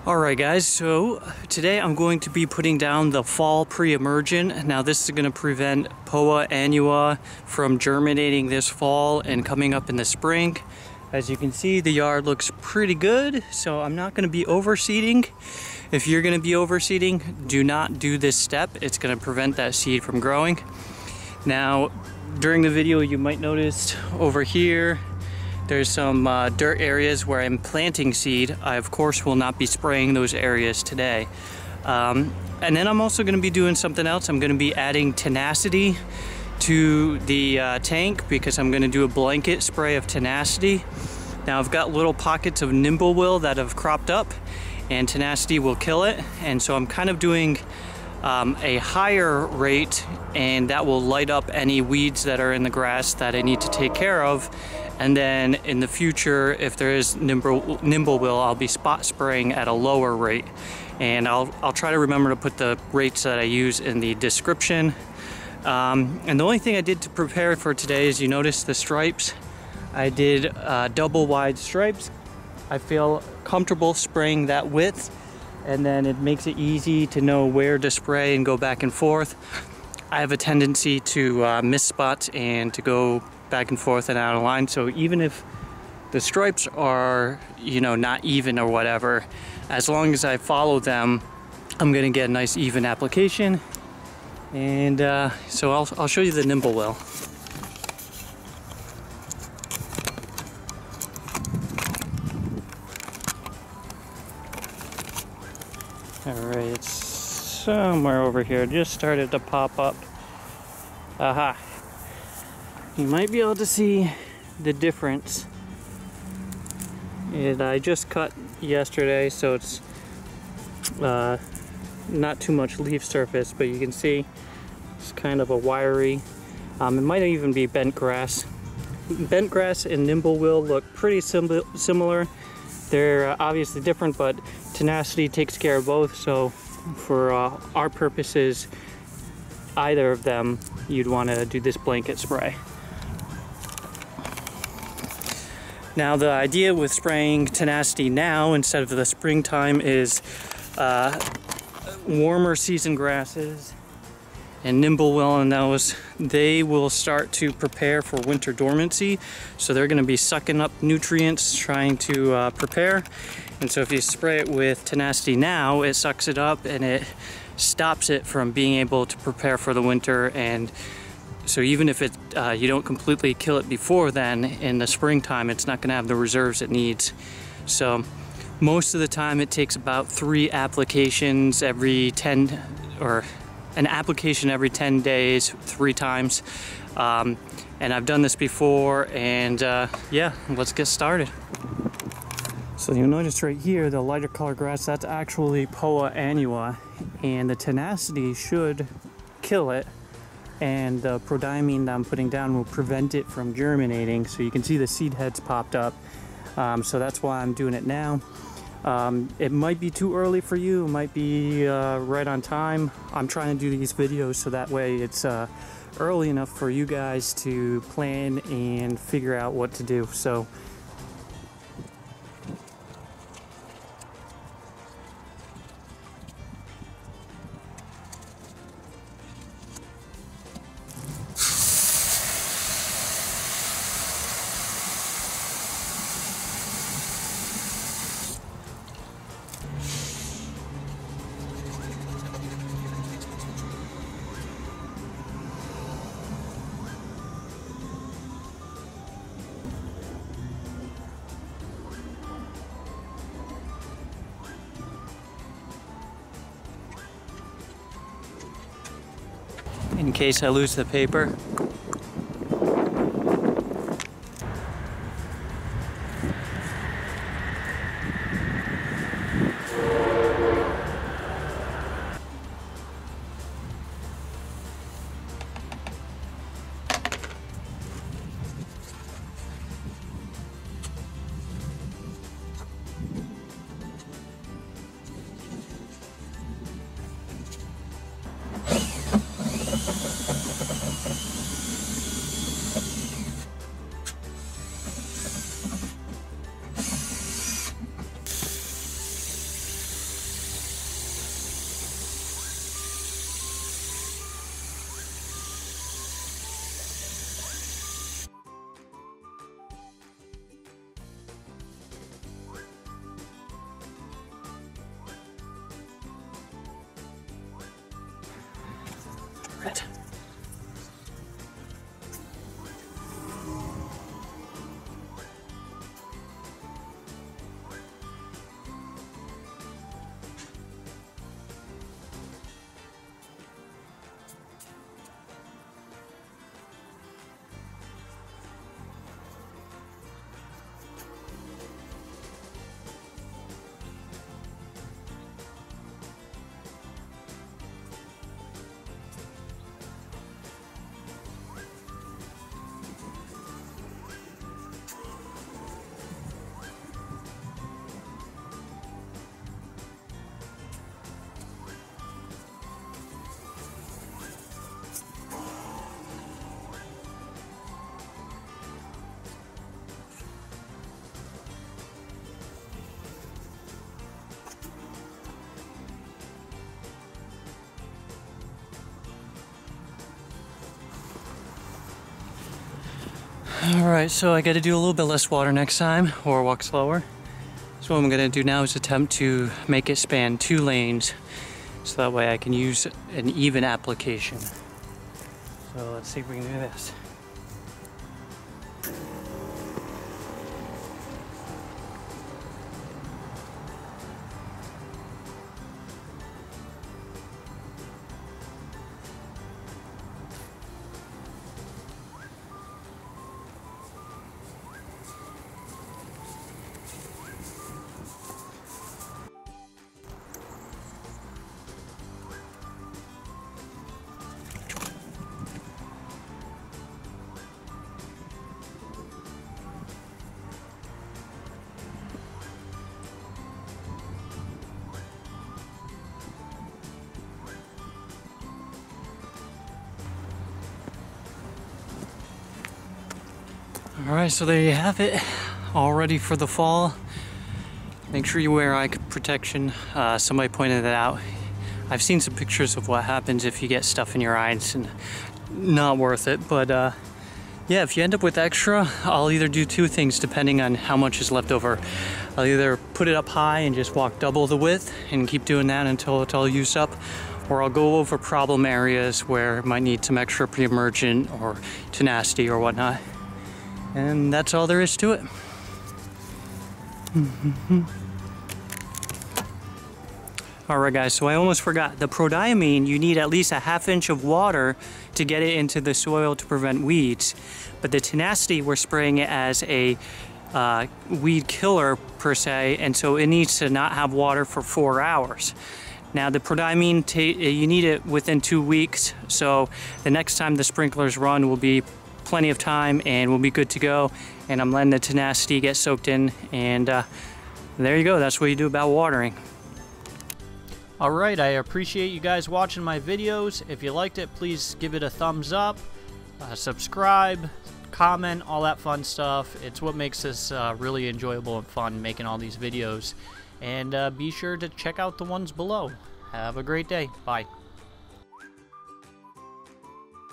Alright guys, so today I'm going to be putting down the fall pre-emergent. Now this is going to prevent Poa annua from germinating this fall and coming up in the spring. As you can see, the yard looks pretty good, so I'm not going to be overseeding. If you're going to be overseeding, do not do this step. It's going to prevent that seed from growing. Now, during the video you might notice over here there's some dirt areas where I'm planting seed. I of course will not be spraying those areas today. And then I'm also going to be doing something else. I'm going to be adding Tenacity to the tank because I'm going to do a blanket spray of Tenacity. Now I've got little pockets of nimblewill that have cropped up and Tenacity will kill it. And so I'm kind of doing a higher rate, and that will light up any weeds that are in the grass that I need to take care of. And then in the future, if there is nimblewill, I'll be spot spraying at a lower rate. And I'll try to remember to put the rates that I use in the description. And the only thing I did to prepare for today is, you notice the stripes. I did double wide stripes. I feel comfortable spraying that width, and then it makes it easy to know where to spray and go back and forth. I have a tendency to miss spots and to go back and forth and out of line, so even if the stripes are, you know, not even or whatever, as long as I follow them, I'm gonna get a nice even application. And so I'll show you the nimblewill. Alright, it's somewhere over here. Just started to pop up. Aha. You might be able to see the difference. And I just cut yesterday, so it's not too much leaf surface, but you can see it's kind of a wiry. It might even be bent grass. Bent grass and nimblewill look pretty similar. They're obviously different, but Tenacity takes care of both, so for our purposes, either of them, you'd want to do this blanket spray. Now the idea with spraying Tenacity now instead of the springtime is warmer season grasses and nimblewill and those, they will start to prepare for winter dormancy. So they're going to be sucking up nutrients, trying to prepare. And so if you spray it with Tenacity now, it sucks it up and it stops it from being able to prepare for the winter. And so even if you don't completely kill it before then, in the springtime, it's not going to have the reserves it needs. So most of the time it takes about 3 applications every 10, or an application every 10 days, 3 times. And I've done this before, and yeah, let's get started. So you'll notice right here, the lighter color grass, that's actually Poa annua, and the Tenacity should kill it. And the Prodiamine that I'm putting down will prevent it from germinating. So you can see the seed heads popped up. So that's why I'm doing it now. It might be too early for you, it might be right on time. I'm trying to do these videos so that way it's early enough for you guys to plan and figure out what to do. So in case I lose the paper. Alright, so I gotta do a little bit less water next time, or walk slower. So what I'm gonna do now is attempt to make it span 2 lanes, so that way I can use an even application. So let's see if we can do this. Alright, so there you have it, all ready for the fall. Make sure you wear eye protection. Somebody pointed that out. I've seen some pictures of what happens if you get stuff in your eyes, and not worth it. But yeah, if you end up with extra, I'll either do 2 things depending on how much is left over. I'll either put it up high and just walk double the width and keep doing that until it's all used up, or I'll go over problem areas where it might need some extra pre-emergent or tenacity or whatnot. And that's all there is to it. Alright guys, so I almost forgot. The Prodiamine, you need at least a 1/2 inch of water to get it into the soil to prevent weeds. But the tenacity, we're spraying it as a weed killer per se, and so it needs to not have water for 4 hours. Now the Prodiamine, you need it within 2 weeks, so the next time the sprinklers run will be plenty of time and we'll be good to go. And I'm letting the tenacity get soaked in, and there you go. That's what you do about watering. Alright, I appreciate you guys watching my videos. If you liked it, please give it a thumbs up, subscribe, comment, all that fun stuff. It's what makes this really enjoyable and fun, making all these videos. And be sure to check out the ones below. Have a great day. Bye.